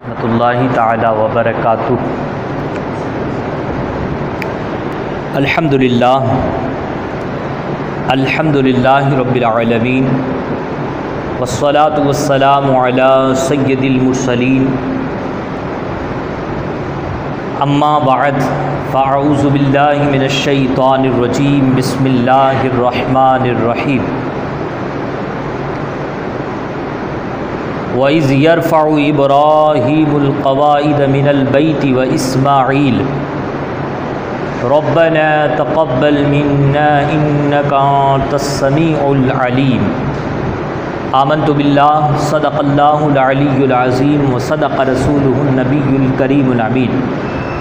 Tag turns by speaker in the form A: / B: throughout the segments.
A: रहमतुल्लाहि ताला व बरकातुहू। अल्हम्दुलिल्लाहि रब्बिल आलमीन वस्सलातु वस्सलामु अला सय्यदिल मुरसलीन अम्मा बअद फ़अऊज़ु बिल्लाहि मिनश शैतानिर रजीम बिस्मिल्लाहिर रहमानिर रहीम। वइज़ यरफ़अु इब्राहीमुल क़वाइद मिनल बैति व इस्माईल रब्बना तक़ब्बल मिन्ना इन्नका अंतस समीउल अलीम। आमन्तु बिल्लाह सदक़ल्लाहुल अलियुल अज़ीम व सदक़ रसूलुहुन नबियुल करीमुल अमीन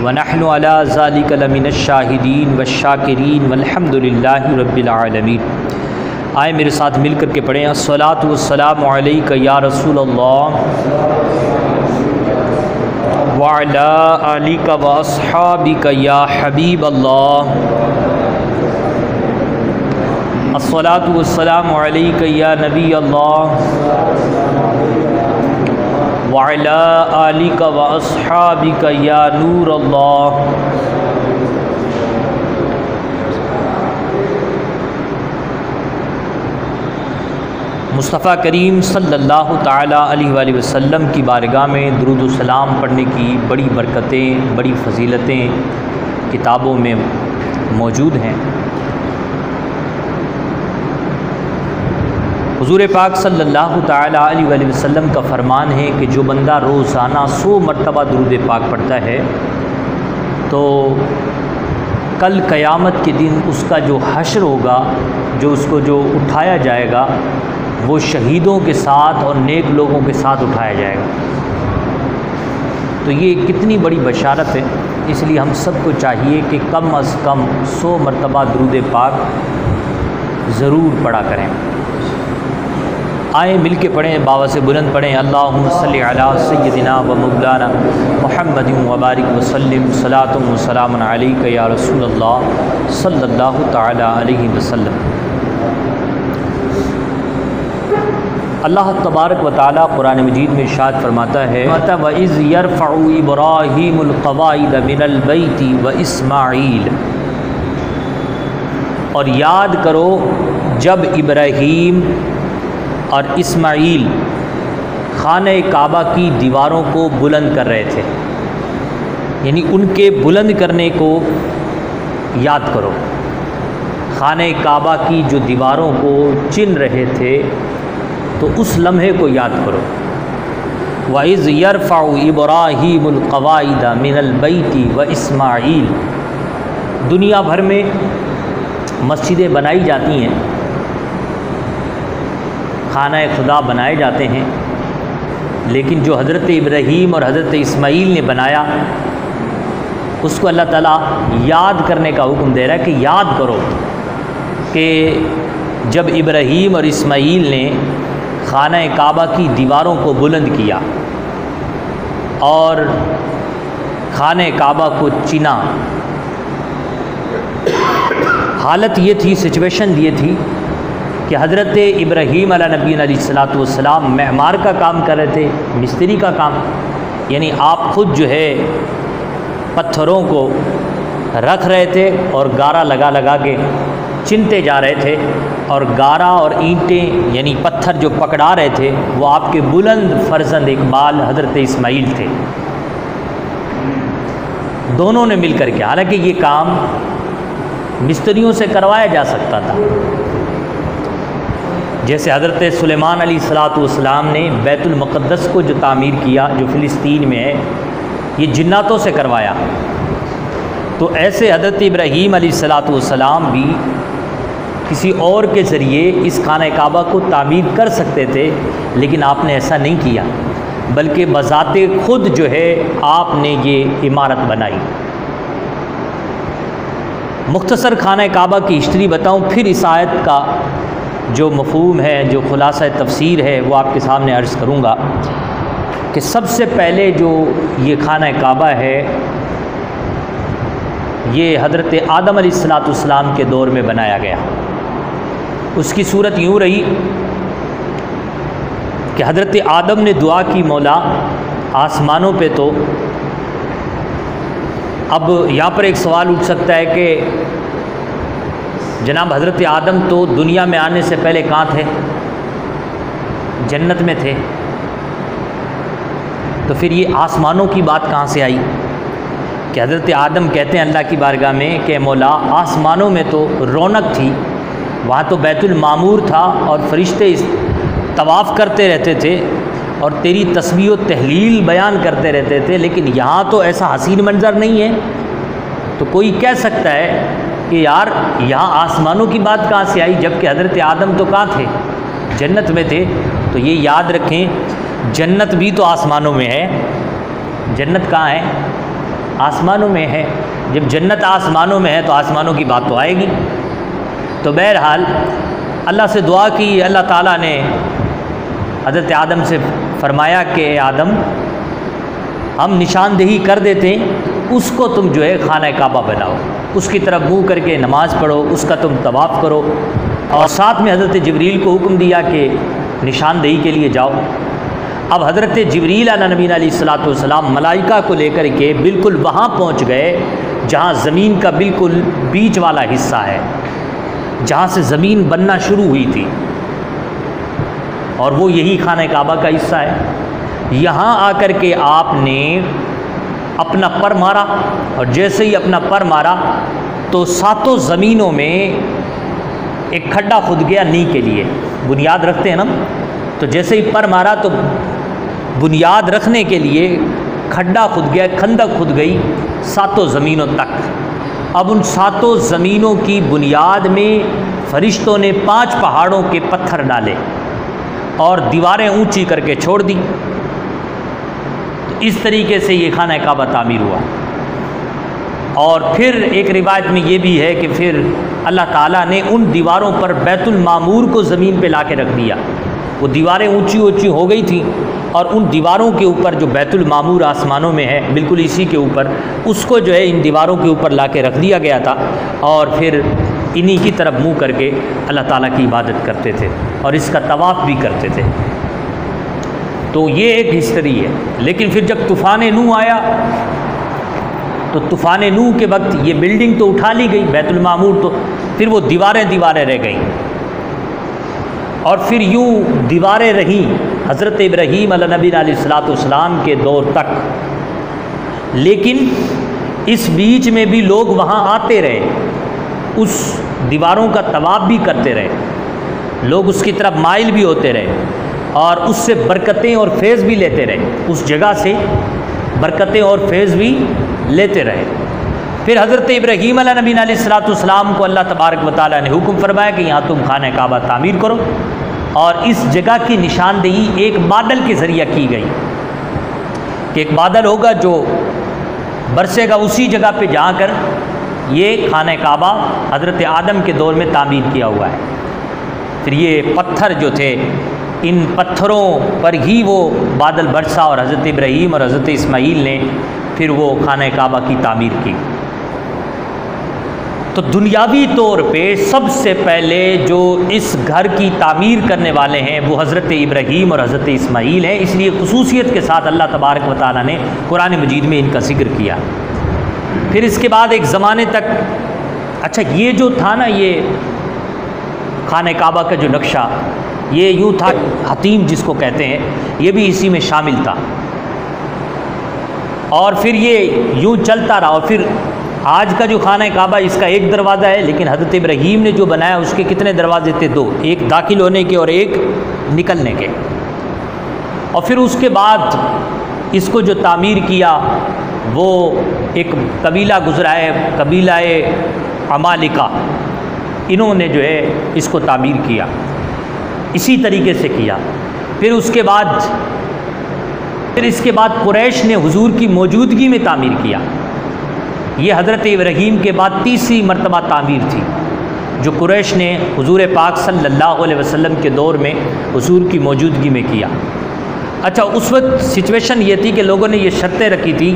A: व नहनु अला ज़ालिका लमिनश शाहिदीन वश्शाकिरीन वल्हम्दुलिल्लाहि रब्बिल आलमीन। आए मेरे साथ मिल कर के पढ़ें अस्सलातु वस्सलामु अलैका या रसूलल्लाह व अला आलिका व अस्हाबिका या हबीबल्लाह। अस्सलातु वस्सलामु अलैका या नबी अल्लाह व अला आलिका व अस्हाबिका या नूर अल्लाह। मुस्तफ़ा करीम सल्लल्लाहु ताला अलैहि वसल्लम की बारगाह में दुरूद व सलाम पढ़ने की बड़ी बरकतें, बड़ी फ़जीलतें किताबों में मौजूद हैं। हुज़ूर पाक सल्लल्लाहु ताला अलैहि वसल्लम का फ़रमान है कि जो बंदा रोज़ाना 100 मरतबा दुरूद पाक पढ़ता है तो कल क़यामत के दिन उसका जो हश्र होगा, जो उसको जो उठाया जाएगा वो शहीदों के साथ और नेक लोगों के साथ उठाया जाएगा। तो ये कितनी बड़ी बशारत है, इसलिए हम सबको चाहिए कि कम अज़ कम 100 मरतबा दुरूद पाक ज़रूर पढ़ा करें। आए मिल के पढ़ें, बाबा से बुलंद पढ़ें अल्लाहुम्मा सल्लि अला सय्यदिना व मौलाना मुहम्मदिन व बारिक व सल्लिम सलातुन व सलामुन अलैका या रसूलल्लाह सल्लल्लाहु तआला अलैहि वसल्लम। अल्लाह तबारक व तआला कुरान मजीद में इरशाद फरमाता है वइज़ यरफ़अु इब्राहीमुल क़वाइद मिनल बैति व इस्माईल। और याद करो जब इब्राहीम और इस्माईल खाने काबा की दीवारों को बुलंद कर रहे थे, यानी उनके बुलंद करने को याद करो। खाने काबा की जो दीवारों को चिन रहे थे तो उस लम्हे को याद करो। वइज़ यरफ़अु इब्राहीमुल क़वाइद मिनल बैति व इस्माईल। दुनिया भर में मस्जिदें बनाई जाती हैं, खाना खुदा बनाए जाते हैं, लेकिन जो हज़रत इब्राहीम और हज़रत इस्माईल ने बनाया उसको अल्लाह ताला याद करने का हुक्म दे रहा है कि याद करो कि जब इब्राहीम और इस्माईल ने खाना काबा की दीवारों को बुलंद किया और खाने काबा को चिना। हालत ये थी, सिचुएशन ये थी कि हज़रत इब्राहीम अलैहिस्सलातु वस्सलाम मेमार का काम कर रहे थे, मिस्त्री का काम, यानी आप ख़ुद जो है पत्थरों को रख रहे थे और गारा लगा लगा के चिनते जा रहे थे, और गारा और ईंटें यानी पत्थर जो पकड़ा रहे थे वो आपके बुलंद फर्जंद इकबाल हज़रत इस्माईल थे। दोनों ने मिल कर के, हालांकि ये काम मिस्त्रियों से करवाया जा सकता था, जैसे हज़रत सुलेमान अलैहिस्सलाम ने बैतुल मुक़द्दस को जो तामीर किया जो फ़िलिस्तीन में है, ये जिन्नातों से करवाया। तो ऐसे हज़रत इब्राहीम अलैहिस्सलाम भी किसी और के ज़रिए इस खाना काबा को तामीर कर सकते थे, लेकिन आपने ऐसा नहीं किया, बल्कि बज़ाते ख़ुद जो है आपने ये इमारत बनाई। मुख्तसर खाना काबा की हिस्ट्री बताऊं, फिर इस आयत का जो मफ़हूम है, जो खुलासा तफसीर है वो आपके सामने अर्ज़ करूँगा कि सबसे पहले जो ये खाना काबा है ये हज़रत आदम अलैहिस्सलाम के दौर में बनाया गया। उसकी सूरत यूँ रही कि हज़रत आदम ने दुआ की, मौला आसमानों पे तो अब यहाँ पर एक सवाल उठ सकता है कि जनाब हज़रत आदम तो दुनिया में आने से पहले कहाँ थे? जन्नत में थे। तो फिर ये आसमानों की बात कहाँ से आई कि हज़रत आदम कहते हैं अल्लाह की बारगाह में कि मौला आसमानों में तो रौनक थी, वहाँ तो बैतुल मामूर था और फरिश्ते तवाफ़ करते रहते थे और तेरी तस्बीह व तहलील बयान करते रहते थे, लेकिन यहाँ तो ऐसा हसीन मंज़र नहीं है। तो कोई कह सकता है कि यार यहाँ आसमानों की बात कहाँ से आई, जबकि हज़रत आदम तो कहाँ थे? जन्नत में थे। तो ये याद रखें, जन्नत भी तो आसमानों में है। जन्नत कहाँ है? आसमानों में है। जब जन्नत आसमानों में है तो आसमानों की बात तो आएगी। तो बहरहाल अल्लाह से दुआ की, अल्लाह ताला ने हज़रत आदम से फरमाया कि आदम हम निशानदेही कर देते हैं, उसको तुम जो है खाना काबा बनाओ, उसकी तरफ मुँह करके नमाज़ पढ़ो, उसका तुम तवाफ़ करो। और साथ में हज़रत जिब्रील को हुक्म दिया कि निशानदेही के लिए जाओ। अब हज़रत जिब्रील नबी अलैहिस्सलाम मलाइका को लेकर के बिल्कुल वहाँ पहुँच गए जहाँ ज़मीन का बिल्कुल बीच वाला हिस्सा है, जहाँ से ज़मीन बनना शुरू हुई थी, और वो यही खाना काबा का हिस्सा है। यहाँ आकर के आपने अपना पर मारा, और जैसे ही अपना पर मारा तो सातों ज़मीनों में एक खड्डा खुद गया नी के लिए। बुनियाद रखते हैं ना, तो जैसे ही पर मारा तो बुनियाद रखने के लिए खड्डा खुद गया, खंदक खुद गई सातों ज़मीनों तक। अब उन सातों ज़मीनों की बुनियाद में फरिश्तों ने 5 पहाड़ों के पत्थर डाले और दीवारें ऊंची करके छोड़ दी। तो इस तरीके से ये खाना काबा तामीर हुआ। और फिर एक रिवायत में ये भी है कि फिर अल्लाह ताला ने उन दीवारों पर बैतुल मामूर को ज़मीन पे ला के रख दिया। वो दीवारें ऊंची ऊंची हो गई थी और उन दीवारों के ऊपर जो बैतुल मामूर आसमानों में है बिल्कुल इसी के ऊपर, उसको जो है इन दीवारों के ऊपर ला के रख दिया गया था। और फिर इन्हीं की तरफ मुँह करके अल्लाह ताला की इबादत करते थे और इसका तवाफ़ भी करते थे। तो ये एक हिस्ट्री है। लेकिन फिर जब तूफ़ान नूह आया तो तूफ़ान नूह के वक्त ये बिल्डिंग तो उठा ली गई बैतुल मामूर, तो फिर वो दीवारें रह गईं और फिर यूँ दीवारें रहीं हज़रत इब्राहीम अलैहि सलाम के दौर तक। लेकिन इस बीच में भी लोग वहाँ आते रहे, उस दीवारों का तवाफ़ भी करते रहे, लोग उसकी तरफ माइल भी होते रहे और उससे बरकतें और फैज़ भी लेते रहे, उस जगह से बरकतें और फैज़ भी लेते रहे। फिर हज़रत इब्राहीम अलैहिस्सलाम को अल्लाह तबारक व तआला ने हुक्म फरमाया कि यहाँ तुम खाना काबा तामीर करो, और इस जगह की निशानदेही एक बादल के ज़रिए की गई कि एक बादल होगा जो बरसेगा उसी जगह पे जहाँ कर ये खाना काबा हज़रत आदम के दौर में तामीर किया हुआ है। फिर ये पत्थर जो थे, इन पत्थरों पर ही वो बादल बरसा और हज़रत इब्राहीम और हज़रत इस्माईल ने फिर वो खाना काबा की तामीर की। तो दुनियावी तौर पे सबसे पहले जो इस घर की तामीर करने वाले हैं वो हज़रत इब्राहीम और हज़रत इस्माईल हैं, इसलिए खुसूसियत के साथ अल्लाह तबारक व तआला ने कुरान मजीद में इनका जिक्र किया। फिर इसके बाद एक ज़माने तक, अच्छा ये जो था ना, ये खाना काबा का जो नक्शा, ये यूँ था, हतीम जिसको कहते हैं, ये भी इसी में शामिल था। और फिर ये यूँ चलता रहा, और फिर आज का जो खाना काबा इसका एक दरवाज़ा है, लेकिन हज़रत इब्राहीम ने जो बनाया उसके कितने दरवाजे थे? 2, एक दाखिल होने के और एक निकलने के। और फिर उसके बाद इसको जो तामीर किया वो एक कबीला गुजरा है, कबीला अमालिका, इन्होंने जो है इसको तामीर किया, इसी तरीके से किया। फिर इसके बाद कुरैश ने हुजूर की मौजूदगी में तामीर किया। ये हज़रत इब्राहीम के बाद तीसरी मरतबा तामीर थी जो कुरैश ने हुजूर पाक सल्लल्लाहु अलैहि वसल्लम के दौर में हुजूर की मौजूदगी में किया। अच्छा, उस वक्त सिचुएशन ये थी कि लोगों ने ये शर्तें रखी थी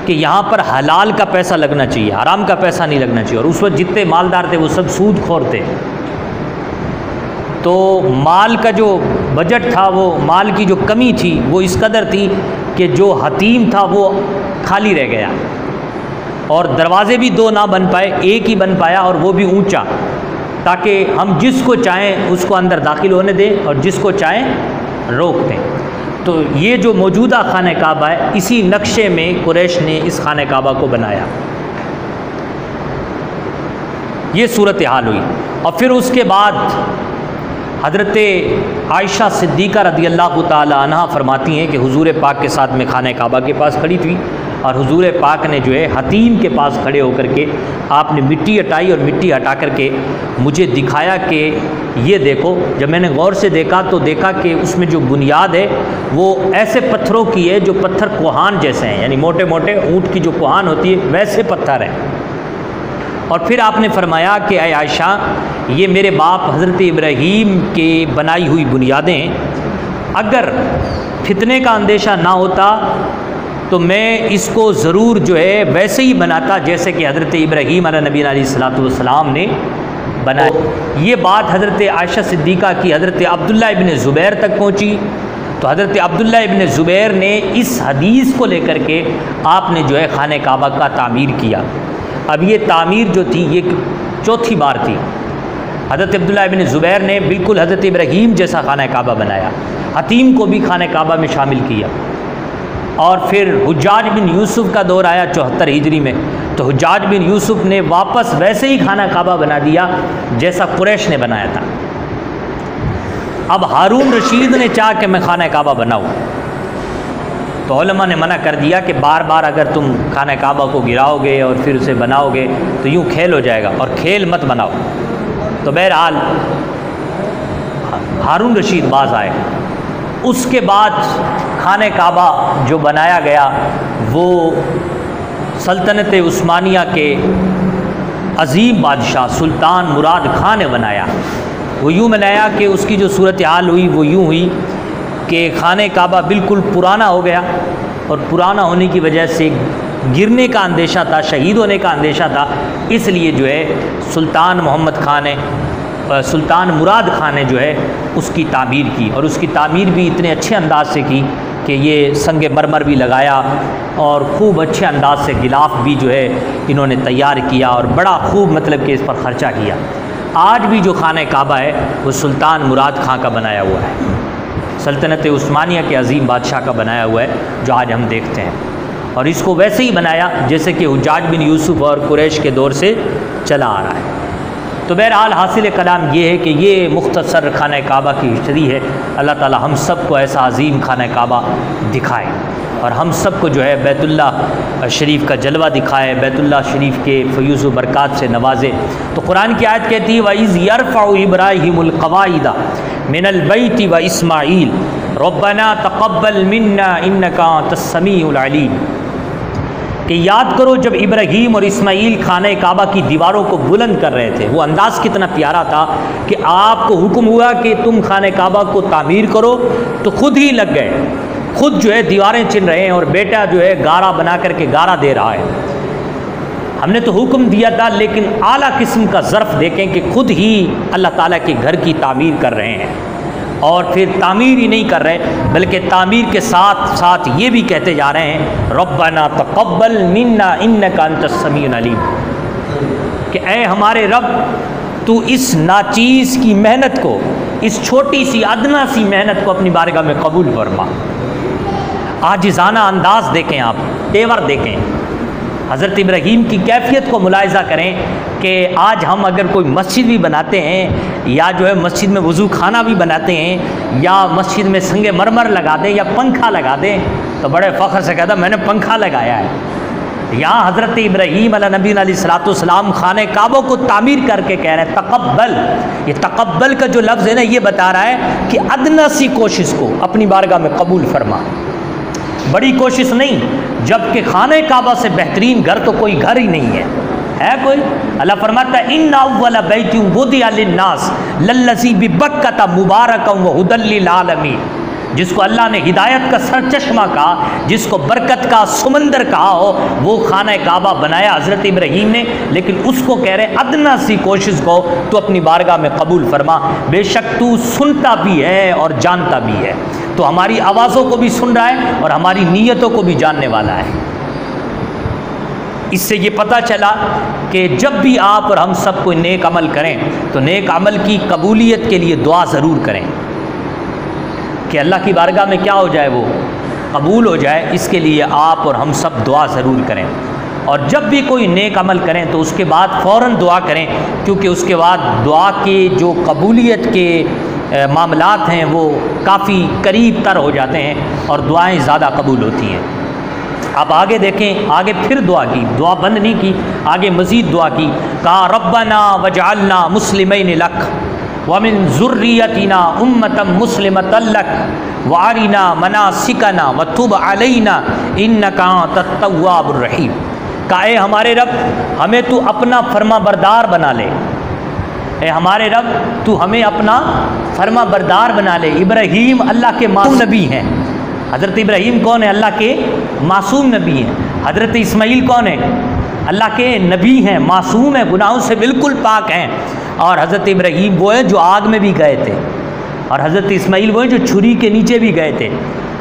A: कि यहाँ पर हलाल का पैसा लगना चाहिए, हराम का पैसा नहीं लगना चाहिए। और उस वक्त जितने मालदार थे वो सब सूदखोर थे, तो माल का जो बजट था, वो माल की जो कमी थी वो इस कदर थी कि जो हतीम था वो खाली रह गया और दरवाज़े भी दो ना बन पाए, एक ही बन पाया और वो भी ऊंचा, ताकि हम जिसको चाहें उसको अंदर दाखिल होने दें और जिसको चाहें रोक दें। तो ये जो मौजूदा खाने काबा है, इसी नक्शे में कुरैश ने इस खाने काबा को बनाया। ये सूरत हाल हुई। और फिर उसके बाद हज़रत आयशा सिद्दीक़ा रज़ी अल्लाह ताला अन्हा फरमाती हैं कि हुजूर पाक के साथ में खाने काबा के पास खड़ी थी और हुजूर पाक ने जो है हतीम के पास खड़े होकर के आपने मिट्टी हटाई और मिट्टी हटा करके मुझे दिखाया कि ये देखो। जब मैंने गौर से देखा तो देखा कि उसमें जो बुनियाद है वो ऐसे पत्थरों की है जो पत्थर कोहान जैसे हैं, यानी मोटे मोटे ऊँट की जो कोहान होती है वैसे पत्थर हैं। और फिर आपने फरमाया कि ऐ आयशा, ये मेरे बाप हज़रत इब्राहीम के बनाई हुई बुनियादें, अगर फितने का अंदेशा ना होता तो मैं इसको ज़रूर जो है वैसे ही बनाता जैसे कि हज़रत इब्राहीम अलैहिस्सलाम ने बनाया। ये बात हज़रत आयशा सिद्दीक़ा की हज़रत अब्दुल्ला इब्न ज़ुबैर तक पहुँची। तो हज़रत अब्दुल्ला इब्न ज़ुबैर ने इस हदीस को लेकर के आपने जो है खाने काबा का तामीर किया। अब ये तामीर जो थी ये चौथी बार थी। हज़रत अब्दुल्ला इब्न ज़ुबैर ने बिल्कुल हज़रत इब्राहीम जैसा खाना काबा बनाया, हतीम को भी खाने काबा में शामिल किया। और फिर हुज्जाज बिन यूसुफ़ का दौर आया 74 हिजरी में, तो हुज्जाज बिन यूसुफ़ ने वापस वैसे ही खाना काबा बना दिया जैसा कुरैश ने बनाया था। अब हारून रशीद ने चाहा कि मैं खाना काबा बनाऊँ, तो उलमा ने मना कर दिया कि बार बार अगर तुम खाना काबा को गिराओगे और फिर उसे बनाओगे तो यूँ खेल हो जाएगा और खेल मत बनाओ। तो बहरहाल हारून रशीद बाज आए। उसके बाद खाने काबा जो बनाया गया वो सल्तनत उस्मानिया के अजीम बादशाह सुल्तान मुराद खान ने बनाया। वो यूँ बनाया कि उसकी जो सूरत हाल हुई वो यूँ हुई कि खाने काबा बिल्कुल पुराना हो गया और पुराना होने की वजह से गिरने का अंदेशा था, शहीद होने का अंदेशा था। इसलिए जो है सुल्तान मोहम्मद खान ने, सुल्तान मुराद खान ने जो है उसकी तामीर की, और उसकी तामीर भी इतने अच्छे अंदाज से की कि ये संग मरमर भी लगाया और खूब अच्छे अंदाज से गिलाफ भी जो है इन्होंने तैयार किया और बड़ा खूब मतलब कि इस पर ख़र्चा किया। आज भी जो खाने काबा है वो सुल्तान मुराद खान का बनाया हुआ है, सल्तनत उस्मानिया के अजीम बादशाह का बनाया हुआ है जो आज हम देखते हैं। और इसको वैसे ही बनाया जैसे कि हुज्जाज बिन यूसुफ़ और कुरैश के दौर से चला आ रहा है। तो बहरहाल हासिल कलाम ये है कि ये मुख्तसर खाना काबा की हिस्ट्री है। अल्लाह ताला हम सब को ऐसा अजीम खाना काबा दिखाए और हम सब को जो है बैतुल्ला शरीफ का जलवा दिखाए, बैतुल्ला शरीफ के फ़यूज़ व बरक़ात से नवाजे। तो कुरान की आयत कहती है वइज़ यरफ़उ इब्राहीमुल क़वाइद मिनल बैति व इस्माईल रब्बना तक़ब्बल मिन्ना इन्नका अंतस समीउल अलीम, कि याद करो जब इब्राहीम और इस्माईल खाने काबा की दीवारों को बुलंद कर रहे थे। वो अंदाज़ कितना प्यारा था कि आपको हुक्म हुआ कि तुम खाने काबा को तामीर करो तो खुद ही लग गए, खुद जो है दीवारें चिन रहे हैं और बेटा जो है गारा बना करके गारा दे रहा है। हमने तो हुक्म दिया था, लेकिन आला किस्म का ज़र्फ़ देखें कि खुद ही अल्लाह ताला के घर की तामीर कर रहे हैं। और फिर तामीर ही नहीं कर रहे बल्कि तामीर के साथ साथ ये भी कहते जा रहे हैं रब्बना तक़ब्बल मिन्ना इन्नका अंतस समीउल अलीम, कि ऐ हमारे रब तू इस नाचीज़ की मेहनत को, इस छोटी सी अदना सी मेहनत को अपनी बारगाह में कबूल फरमा। आजिज़ाना अंदाज़ देखें, आप तेवर देखें, हज़रत इब्राहीम की कैफियत को मुलाहिज़ा करें कि आज हम अगर कोई मस्जिद भी बनाते हैं या जो है मस्जिद में वज़ू खाना भी बनाते हैं या मस्जिद में संगे मरमर लगा दें या पंखा लगा दें तो बड़े फ़ख्र से कहता मैंने पंखा लगाया है। यहाँ हज़रत इब्राहीम अलैहिस्सलाम खाने काबा को तामीर करके कह रहे हैं तक़ब्बल। ये तक़ब्बल का जो लफ्ज़ है ना, ये बता रहा है कि अदना सी कोशिश को अपनी बारगाह में कबूल फरमा, बड़ी कोशिश नहीं, जबकि खाने काबा से बेहतरीन घर तो कोई घर ही नहीं है कोई। अल्लाह फरमाता है इन्ना अव्वला बैति वुदिअ लिन्नास लल्लज़ी बिबक्कता मुबारकम व हुदल लिल आलमीन, जिसको अल्लाह ने हिदायत का सरचश्मा कहा, जिसको बरकत का समंदर कहा हो, वो खाना काबा बनाया हज़रत इब्राहीम ने। लेकिन उसको कह रहे अदना सी कोशिश को तो अपनी बारगाह में कबूल फरमा, बेशक तू सुनता भी है और जानता भी है। तो हमारी आवाज़ों को भी सुन रहा है और हमारी नीयतों को भी जानने वाला है। इससे ये पता चला कि जब भी आप और हम सब कोई नेक अमल करें तो नेक अमल की कबूलियत के लिए दुआ ज़रूर करें कि अल्लाह की बारगाह में क्या हो जाए, वो कबूल हो जाए। इसके लिए आप और हम सब दुआ ज़रूर करें। और जब भी कोई नेक अमल करें तो उसके बाद फ़ौरन दुआ करें, क्योंकि उसके बाद दुआ के जो कबूलियत के मामलात हैं वो काफ़ी करीब तर हो जाते हैं और दुआएं ज़्यादा कबूल होती हैं। अब आगे देखें, आगे फिर दुआ की, दुआ बंद नहीं की, आगे मज़ीद दुआ की। कहा रब्बना वजअलना मुस्लिमैन लक व मिन ज़ुर्रियतिना उम्मतम मुस्लिमतन लक व अरिना मनासिकना व तुब अलैना इन्नका अंतत तव्वाबुर रहीम। कहा हमारे रब, हमें तू अपना फर्मा बरदार बना ले। ए हमारे रब, तू हमें अपना फर्मा बरदार बना ले। इब्राहीम अल्लाह के मासूम नबी हैं। हज़रत इब्राहीम कौन है? अल्लाह के मासूम नबी हैं। हज़रत इस्माईल कौन है? अल्लाह के नबी हैं, मासूम हैं, गुनाहों से बिल्कुल पाक हैं। और हज़रत इब्राहीम वो है जो आग में भी गए थे, और हज़रत इस्माईल वो है जो छुरी के नीचे भी गए थे।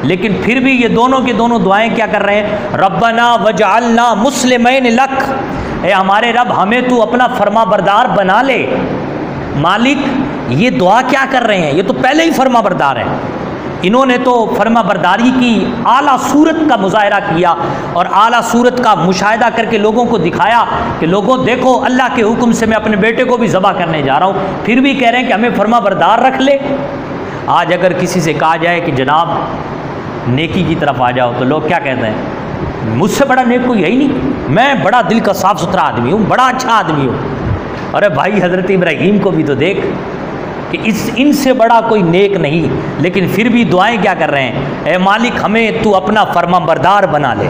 A: लेकिन फिर भी ये दोनों के दोनों दुआएं क्या कर रहे हैं? रब्बना वजअलना मुस्लिमैन लक। ए हमारे रब, हमें तू अपना फर्मा बरदार बना ले। मालिक, ये दुआ क्या कर रहे हैं? ये तो पहले ही फर्मा बरदार है। इन्होंने तो फर्मा बरदारी की आला सूरत का मुजाहरा किया और आला सूरत का मुशाहिदा करके लोगों को दिखाया कि लोगों देखो, अल्लाह के हुक्म से मैं अपने बेटे को भी ज़बह करने जा रहा हूँ। फिर भी कह रहे हैं कि हमें फर्मा बरदार रख ले। आज अगर किसी से कहा जाए कि जनाब नेकी की तरफ आ जाओ, तो लोग क्या कहते हैं? मुझसे बड़ा नेक कोई है ही नहीं, मैं बड़ा दिल का साफ़ सुथरा आदमी हूँ, बड़ा अच्छा आदमी हूँ। अरे भाई, हज़रत इब्राहीम को भी तो देख कि इनसे बड़ा कोई नेक नहीं, लेकिन फिर भी दुआएं क्या कर रहे हैं? ए मालिक, हमें तू अपना फर्मा बरदार बना ले।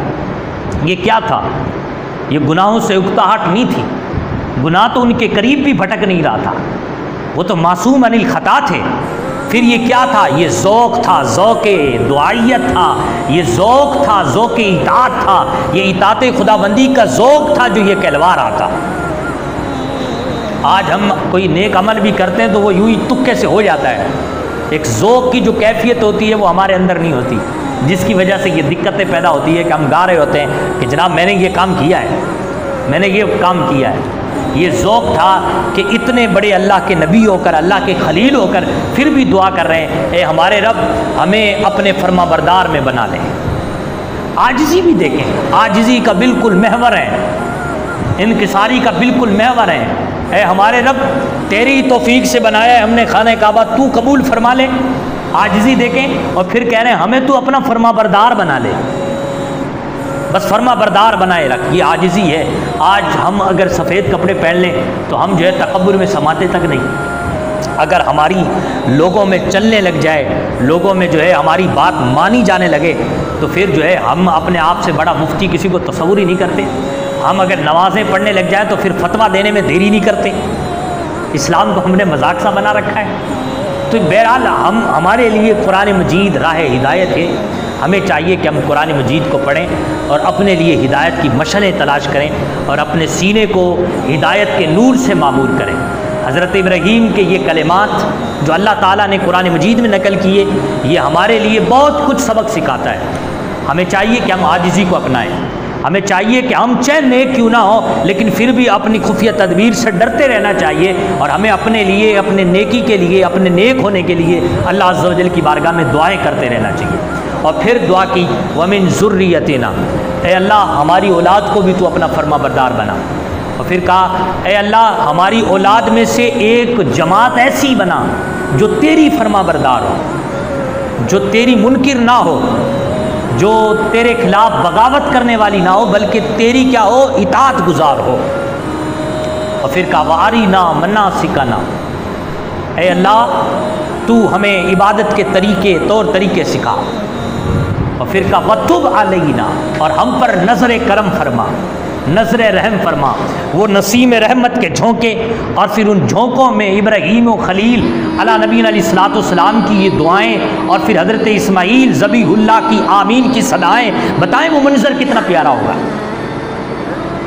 A: ये क्या था? ये गुनाहों से उकताहट नहीं थी, गुनाह तो उनके करीब भी भटक नहीं रहा था, वो तो मासूम अनिल खता थे। फिर ये क्या था? ये ज़ौक़ था, ज़ौक़े दुआइयत था, ये ज़ौक़ था, ज़ौक़े इताअत था, ये इताअत खुदाबंदी का ज़ौक़ था जो ये कहलवा रहा था। आज हम कोई नेक अमल भी करते हैं तो वो यूं ही तुक्के से हो जाता है। एक ज़ौक़ की जो कैफियत होती है वो हमारे अंदर नहीं होती, जिसकी वजह से ये दिक्कतें पैदा होती है कि हम गा रहे होते हैं कि जनाब मैंने ये काम किया है, मैंने ये काम किया है। ये ज़ौक़ था कि इतने बड़े अल्लाह के नबी होकर, अल्लाह के खलील होकर फिर भी दुआ कर रहे हैं, ए हमारे रब, हमें अपने फर्मा बरदार में बना लें। आजिज़ी भी देखें, आजिज़ी का बिल्कुल महवर है, इनकिसारी का बिल्कुल महवर है। ए हमारे रब, तेरी तौफीक से बनाया है हमने खाने काबा, तू कबूल फरमा ले। आजिज़ी देखें और फिर कह रहे हैं हमें तू अपना फर्मा बरदार बना ले, बस फर्मा बरदार बनाए रख। ये आजिज़ी है। आज हम अगर सफ़ेद कपड़े पहन लें तो हम जो है तकब्बुर में समाते तक नहीं। अगर हमारी लोगों में चलने लग जाए, लोगों में जो है हमारी बात मानी जाने लगे, तो फिर जो है हम अपने आप से बड़ा मुफ्ती किसी को तस्वुर ही नहीं करते। हम अगर नमाज़ें पढ़ने लग जाएँ तो फिर फतवा देने में देरी नहीं करते। इस्लाम को हमने मजाक सा बना रखा है। तो बहरहाल हमारे लिए कुरान मजीद राह हिदायत है। हमें चाहिए कि हम कुरान मजीद को पढ़ें और अपने लिए हिदायत की मशलें तलाश करें और अपने सीने को हिदायत के नूर से मामूर करें। हज़रत इब्राहीम के ये कलिमात जो अल्लाह ताला ने कुरान मजीद में नकल किए, ये हमारे लिए बहुत कुछ सबक सिखाता है। हमें चाहिए कि हम आजिज़ी को अपनाएं। हमें चाहिए कि हम चाहे नेक क्यों ना हो, लेकिन फिर भी अपनी खुफिया तदबीर से डरते रहना चाहिए और हमें अपने लिए, अपने नेकी के लिए, अपने नेक होने के लिए अल्लाह अज़्ज़ व जल की बारगाह में दुआएं करते रहना चाहिए। और फिर दुआ की वमिन ज़ुर्रियतिना, ए अल्लाह हमारी औलाद को भी तू अपना फर्मा बरदार बना। और फिर कहा, ए अल्लाह हमारी औलाद में से एक जमात ऐसी बना जो तेरी फर्मा बरदार हो, जो तेरी मुनकिर ना हो, जो तेरे खिलाफ बगावत करने वाली ना हो, बल्कि तेरी क्या हो, इताअत गुजार हो। और फिर कहा वारिना मनासिकना, ए अल्लाह तू हमें इबादत के तरीके, तौर तरीके सिखा। और फिर कहा वतुब अलैना, और हम पर नज़र करम फरमा, नज़र रहम फरमा। वो नसीम रहमत के झोंके, और फिर उन झोंकों में इब्राहीम व खलील अला नबीना अलैहिस्सलाम की ये दुआएं, और फिर हज़रत इस्माईल ज़बीहुल्लाह की आमीन की सदाएं, बताएं वो मंजर कितना प्यारा होगा।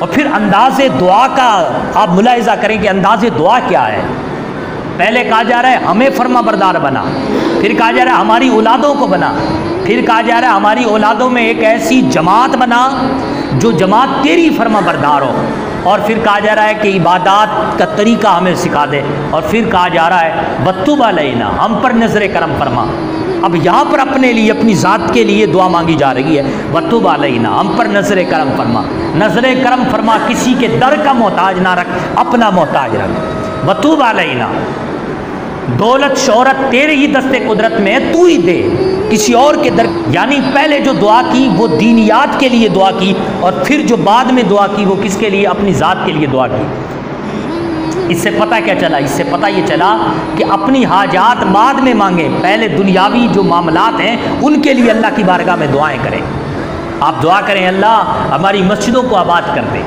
A: और फिर अंदाज़े दुआ का आप मुलाहिज़ा करें कि अंदाज़े दुआ क्या है। पहले कहा जा रहा है हमें फर्मा बरदार बना, फिर कहा जा रहा है हमारी औलादों को बना, फिर कहा जा रहा है हमारी औलादों में एक ऐसी जमात बना जो जमात तेरी फर्मा बरदार हो, और फिर कहा जा रहा है कि इबादत का तरीका हमें सिखा दे, और फिर कहा जा रहा है वत्तुब अलैना, हम पर नजर करम फरमा। अब यहाँ पर अपने लिए, अपनी ज़ात के लिए दुआ मांगी जा रही है, वत्तुब अलैना, हम पर नजर करम फरमा। नजर करम फरमा, किसी के दर का मोहताज ना रख, अपना मोहताज रख। वत्तुब अलैना, दौलत शोहरत तेरे ही दस्ते कुदरत में है, तू ही दे, किसी और के दर। यानी पहले जो दुआ की वो दीनियात के लिए दुआ की, और फिर जो बाद में दुआ की वो किसके लिए, अपनी ज़ात के लिए दुआ की। इससे पता क्या चला, इससे पता ये चला कि अपनी हाजात बाद में मांगे, पहले दुनियावी जो मामलात हैं उनके लिए अल्लाह की बारगाह में दुआएं करें। आप दुआ करें अल्लाह हमारी मस्जिदों को आबाद कर दे।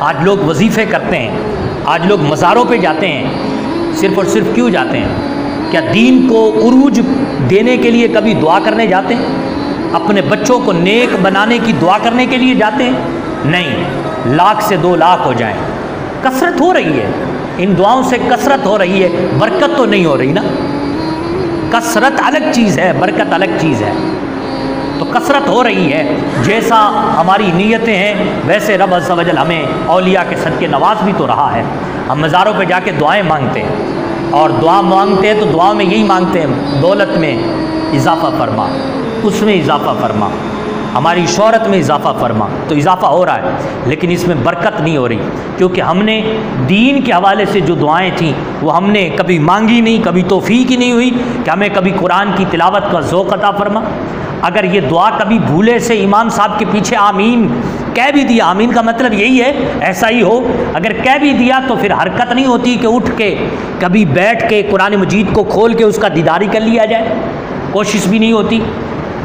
A: आज लोग वजीफ़े करते हैं, आज लोग मज़ारों पे जाते हैं, सिर्फ़ और सिर्फ क्यों जाते हैं? क्या दीन को उरूज देने के लिए कभी दुआ करने जाते हैं? अपने बच्चों को नेक बनाने की दुआ करने के लिए जाते हैं? नहीं, लाख से 2 लाख हो जाएं, कसरत हो रही है, इन दुआओं से कसरत हो रही है, बरकत तो नहीं हो रही ना। कसरत अलग चीज़ है, बरकत अलग चीज़ है। तो कसरत हो रही है, जैसा हमारी नीयतें हैं वैसे रब अज़्ज़ व जल हमें औलिया के सदके नवाज भी तो रहा है। हम मज़ारों पे जाके दुआएं मांगते हैं, और दुआ मांगते हैं तो दुआ में यही मांगते हैं, दौलत में इजाफ़ा फरमा, उसमें इजाफ़ा फरमा, हमारी शोहरत में इजाफ़ा फरमा। तो इजाफ़ा हो रहा है, लेकिन इसमें बरकत नहीं हो रही, क्योंकि हमने दीन के हवाले से जो दुआएं थीं वो हमने कभी मांगी नहीं, कभी तौफीक ही नहीं हुई कि हमें कभी कुरान की तिलावत का ज़ौक़ अता फरमा। अगर ये दुआ कभी भूले से इमाम साहब के पीछे आमीन कह भी दिया, आमीन का मतलब यही है ऐसा ही हो, अगर कह भी दिया तो फिर हरकत नहीं होती कि उठ के कभी बैठ के कुरान मजीद को खोल के उसका दीदारी कर लिया जाए, कोशिश भी नहीं होती।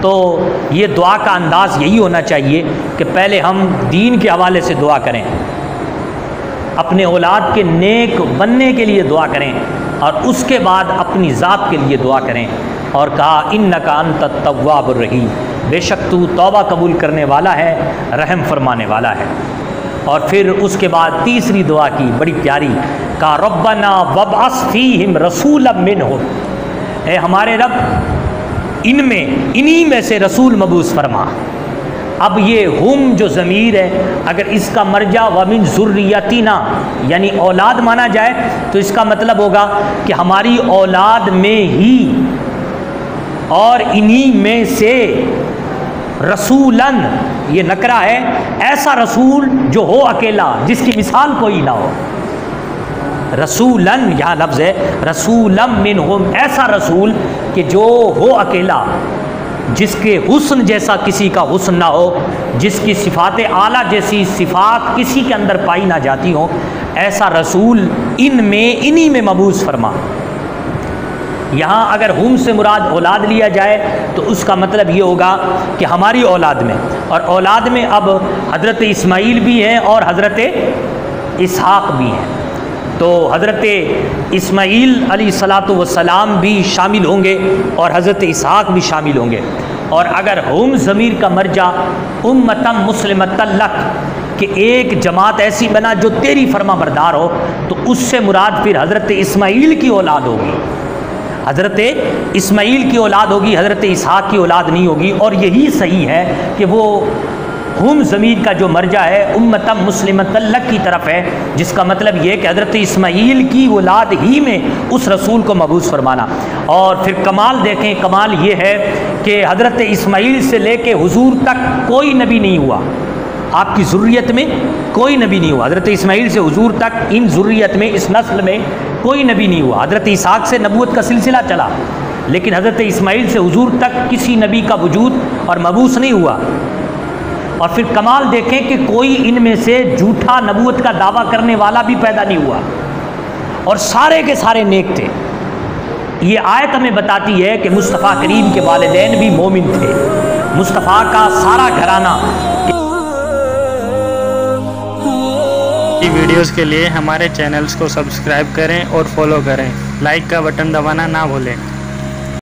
A: तो ये दुआ का अंदाज़ यही होना चाहिए कि पहले हम दीन के हवाले से दुआ करें, अपने औलाद के नेक बनने के लिए दुआ करें, और उसके बाद अपनी ज़ात के लिए दुआ करें। और कहा इन्नका अंत तव्वाबुर रहीम, बेशक तू तौबा कबूल करने वाला है, रहम फरमाने वाला है। और फिर उसके बाद तीसरी दुआ की बड़ी प्यारी, कहा रब्बना वब्अस फीहिम रसूलन मिनहुम, ए हमारे रब इनमें, इन्हीं में से रसूल मबूस फरमा। अब ये हुम जो ज़मीर है, अगर इसका मर्जा वमिन ज़ुर्रियतिना यानी औलाद माना जाए तो इसका मतलब होगा कि हमारी औलाद में ही और इन्हीं में से रसूलन, ये नकरा है, ऐसा रसूल जो हो अकेला, जिसकी मिसाल कोई ना हो। रसूलन यहाँ लफ्ज़ है, रसूलम मिनहुम, ऐसा रसूल कि जो हो अकेला, जिसके हुस्न जैसा किसी का हुस्न ना हो, जिसकी सिफ़ात आला जैसी सिफ़ात किसी के अंदर पाई ना जाती हो, ऐसा रसूल इनमें, इन्हीं में मबूस फरमा। यहाँ अगर हुम से मुराद औलाद लिया जाए तो उसका मतलब ये होगा कि हमारी औलाद में, और औलाद में अब हज़रत इस्माईल भी हैं और हज़रत इसहाक़ भी हैं। तो हज़रत इस्माईल अलैहिस्सलातु वस्सलाम भी शामिल होंगे और हज़रत इसहाक़ भी शामिल होंगे। और अगर हुम ज़मीर का मर्जा उम्मतम मुस्लिमतन लक, कि एक जमात ऐसी बना जो तेरी फरमा बरदार हो, तो उससे मुराद फिर हज़रत इस्माईल की औलाद होगी, हज़रत इस्माईल की औलाद होगी, हज़रत इसहाक़ की औलाद नहीं होगी। और यही सही है कि वो हुम ज़मीर का जो मर्जा है उम्मतम मुस्लिमतन लक की तरफ है, जिसका मतलब ये कि हज़रत इस्माईल की औलाद ही में उस रसूल को मबूस फरमाना। और फिर कमाल देखें, कमाल ये है कि हज़रत इस्माईल से लेके हुजूर तक कोई नबी नहीं हुआ, आपकी ज़ुर्रियत में कोई नबी नहीं हुआ। हज़रत इस्माईल से हुजूर तक इन ज़ुर्रियत में, इस नस्ल में कोई नबी नहीं हुआ। हज़रत इसहाक़ से नबूवत का सिलसिला चला, लेकिन हज़रत इस्माईल से हुजूर तक किसी नबी का वजूद और मबूस नहीं हुआ। और फिर कमाल देखें कि कोई इनमें से झूठा नबूवत का दावा करने वाला भी पैदा नहीं हुआ, और सारे के सारे नेक थे। ये आयत हमें बताती है कि मुस्तफ़ा करीम के वालिदैन भी मोमिन थे, मुस्तफ़ा का सारा घराना।
B: वीडियोस के लिए हमारे चैनल्स को सब्सक्राइब करें और फॉलो करें, लाइक का बटन दबाना ना भूलें।